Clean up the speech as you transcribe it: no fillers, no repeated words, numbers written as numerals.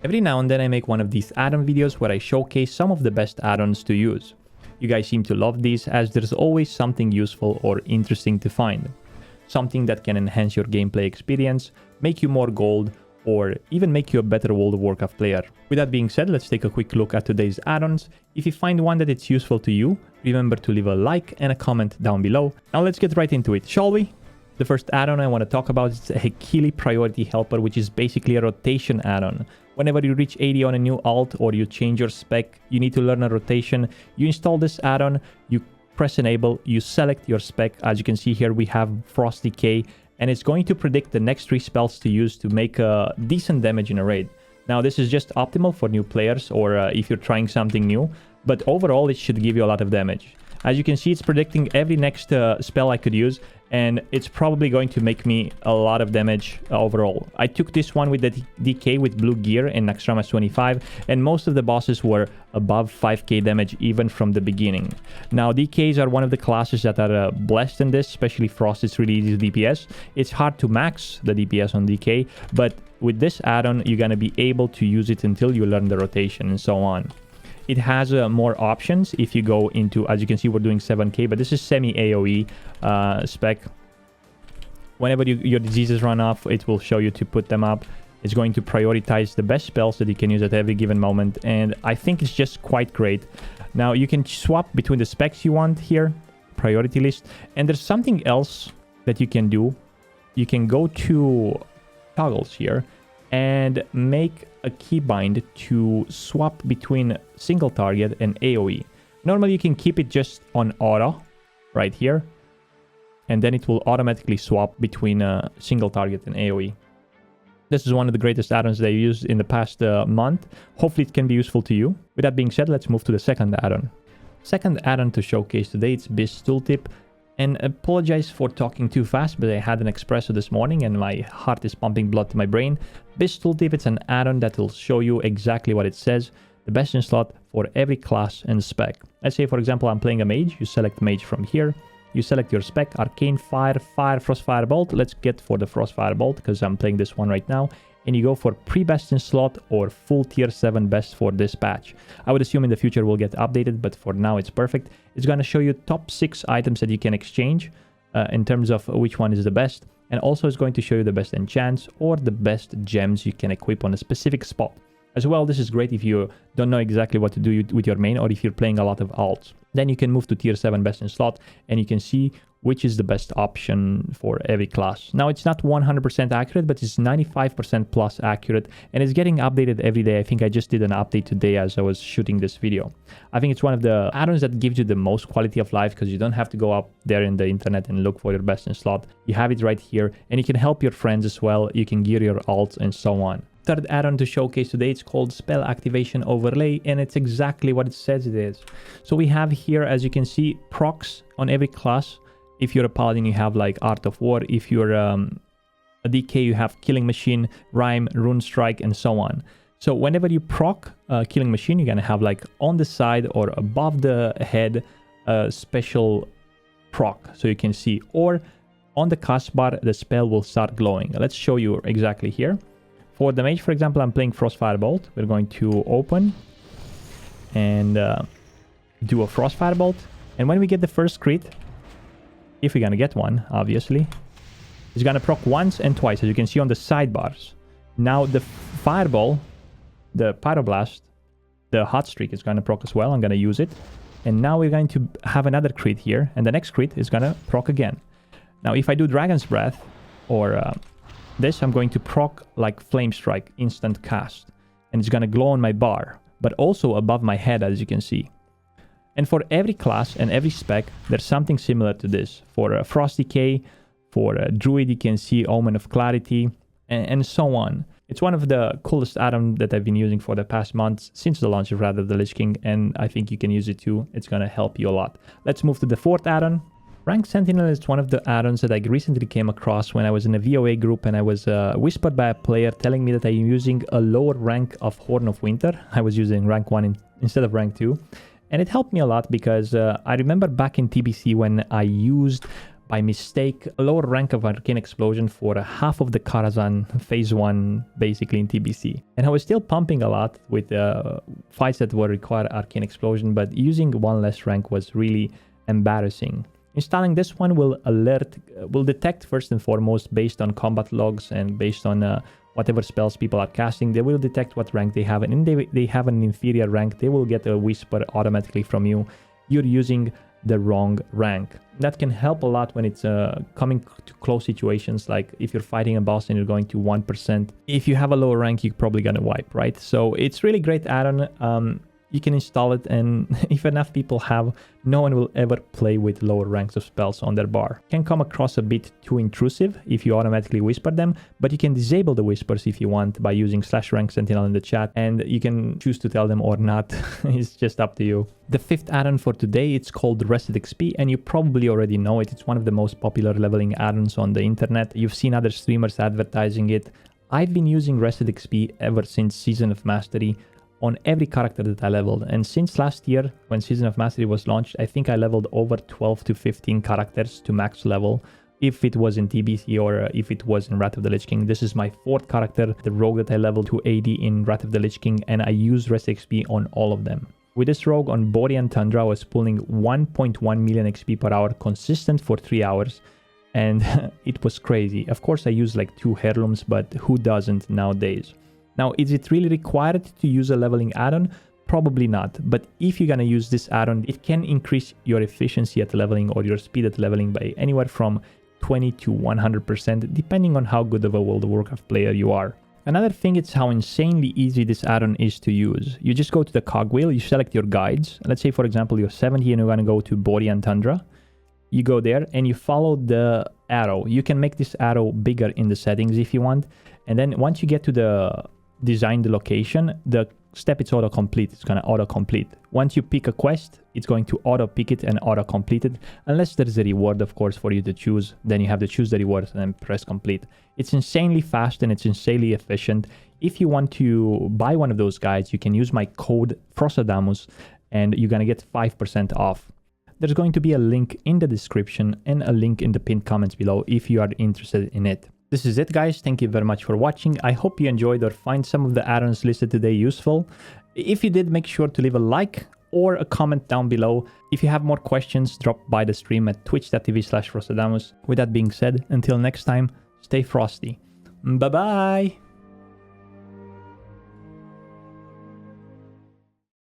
Every now and then I make one of these add-on videos where I showcase some of the best add-ons to use. You guys seem to love these as there's always something useful or interesting to find. Something that can enhance your gameplay experience, make you more gold, or even make you a better World of Warcraft player. With that being said, let's take a quick look at today's add-ons. If you find one that it's useful to you, remember to leave a like and a comment down below. Now let's get right into it, shall we? The first add-on I want to talk about is a Hekili Priority Helper, which is basically a rotation add-on. Whenever you reach 80 on a new alt or you change your spec, you need to learn a rotation. You install this add-on, you press enable, you select your spec. As you can see here, we have Frost Decay, and it's going to predict the next 3 spells to use to make a decent damage in a raid. Now, this is just optimal for new players or if you're trying something new, but overall, it should give you a lot of damage. As you can see, it's predicting every next spell I could use, and it's probably going to make me a lot of damage overall. I took this one with the DK with blue gear in Naxxramas 25, and most of the bosses were above 5k damage even from the beginning. Now, DKs are one of the classes that are blessed in this, especially Frost. It's really easy to DPS. It's hard to max the DPS on DK, but with this add-on, you're going to be able to use it until you learn the rotation and so on. It has more options if you go into, as you can see, we're doing 7k, but this is semi-AoE spec. Whenever your diseases run off, it will show you to put them up. It's going to prioritize the best spells that you can use at every given moment, and I think it's just quite great. Now, you can swap between the specs you want here, priority list, and there's something else that you can do. You can go to toggles here and make a keybind to swap between single target and AoE. Normally you can keep it just on auto right here, and then it will automatically swap between single target and AoE. This is one of the greatest add-ons that I used in the past month. Hopefully it can be useful to you. With that being said, let's move to the second add-on. Second add-on to showcase today, it's BiS-Tooltip. And apologize for talking too fast, but I had an espresso this morning and my heart is pumping blood to my brain. BiS-Tooltip, it's an add-on that will show you exactly what it says, the best in slot for every class and spec. Let's say, for example, I'm playing a mage. You select mage from here. You select your spec, Arcane Fire, Fire, Frostfire Bolt. Let's get for the Frostfire Bolt because I'm playing this one right now. And you go for pre-best in slot or full tier 7 best for this patch. I would assume in the future will get updated, but for now it's perfect. It's going to show you top 6 items that you can exchange in terms of which one is the best. And also it's going to show you the best enchants or the best gems you can equip on a specific spot. As well, this is great if you don't know exactly what to do with your main or if you're playing a lot of alts. Then you can move to tier 7 best in slot and you can see which is the best option for every class. Now, it's not 100% accurate, but it's 95% plus accurate, and it's getting updated every day. I think I just did an update today as I was shooting this video. I think it's one of the add-ons that gives you the most quality of life because you don't have to go up there in the internet and look for your best in slot. You have it right here, and you can help your friends as well. You can gear your alts and so on. Third add-on to showcase today, it's called SpellActivationOverlay, and it's exactly what it says it is. So we have here, as you can see, procs on every class. If you're a paladin, you have like Art of War. If you're a DK, you have Killing Machine, Rhyme, Rune Strike, and so on. So whenever you proc Killing Machine, you're going to have like on the side or above the head a special proc, so you can see. Or on the cast bar, the spell will start glowing. Let's show you exactly here. For the mage, for example, I'm playing Frostfire Bolt. We're going to open and do a Frostfire Bolt. And when we get the first crit, if we're going to get one, obviously, it's going to proc once and twice, as you can see on the sidebars. Now, the Fireball, the Pyroblast, the Hot Streak is going to proc as well. I'm going to use it. And now we're going to have another crit here. And the next crit is going to proc again. Now, if I do Dragon's Breath or this, I'm going to proc like Flame Strike, instant cast. And it's going to glow on my bar, but also above my head, as you can see. And for every class and every spec, there's something similar to this. For Frost Decay, for Druid, you can see Omen of Clarity, and so on. It's one of the coolest add-ons that I've been using for the past months, since the launch of rather the Lich King, and I think you can use it too. It's going to help you a lot. Let's move to the fourth add-on. RankSentinel is one of the add-ons that I recently came across when I was in a VOA group and I was whispered by a player telling me that I'm using a lower rank of Horn of Winter. I was using rank 1 instead of rank 2. And it helped me a lot because I remember back in TBC when I used by mistake a lower rank of Arcane Explosion for half of the Karazhan phase 1 basically in TBC. And I was still pumping a lot with fights that would require Arcane Explosion, but using one less rank was really embarrassing. Installing this one will detect first and foremost based on combat logs and based on whatever spells people are casting. They will detect what rank they have, and if they have an inferior rank, they will get a whisper automatically from you. You're using the wrong rank. That can help a lot when it's coming to close situations, like if you're fighting a boss and you're going to 1%. If you have a lower rank, you're probably gonna wipe, right? So it's really great add-on. You can install it, and if enough people have, no one will ever play with lower ranks of spells on their bar. Can come across a bit too intrusive if you automatically whisper them, but you can disable the whispers if you want by using /RankSentinel in the chat, and you can choose to tell them or not. It's just up to you. The fifth add-on for today, it's called RestedXP, and you probably already know it. It's one of the most popular leveling add-ons on the internet. You've seen other streamers advertising it. I've been using RestedXP ever since Season of Mastery on every character that I leveled, and since last year when Season of Mastery was launched, I think I leveled over 12 to 15 characters to max level, if it was in TBC or if it was in Wrath of the Lich King. This is my fourth character, the rogue that I leveled to 80 in Wrath of the Lich King, and I used RestedXP on all of them. With this rogue on Borean Tundra, I was pulling 1.1 million XP per hour consistent for 3 hours, and it was crazy. Of course I used like 2 heirlooms, but who doesn't nowadays? Now, is it really required to use a leveling add-on? Probably not, but if you're gonna use this add-on, it can increase your efficiency at leveling or your speed at leveling by anywhere from 20 to 100%, depending on how good of a World of Warcraft player you are. Another thing is how insanely easy this add-on is to use. You just go to the cogwheel, you select your guides. Let's say, for example, you're 70 and you're gonna go to Borean Tundra. You go there and you follow the arrow. You can make this arrow bigger in the settings if you want. And then once you get to the design the location, the step it's auto-complete. It's going to auto-complete. Once you pick a quest, it's going to auto-pick it and auto-complete it. Unless there's a reward, of course, for you to choose. Then you have to choose the reward and then press complete. It's insanely fast and it's insanely efficient. If you want to buy one of those guides, you can use my code Frostadamus and you're going to get 5% off. There's going to be a link in the description and a link in the pinned comments below if you are interested in it. This is it, guys. Thank you very much for watching. I hope you enjoyed or find some of the add-ons listed today useful. If you did, make sure to leave a like or a comment down below. If you have more questions, drop by the stream at twitch.tv/Frostadamus. With that being said, until next time, stay frosty. Bye-bye!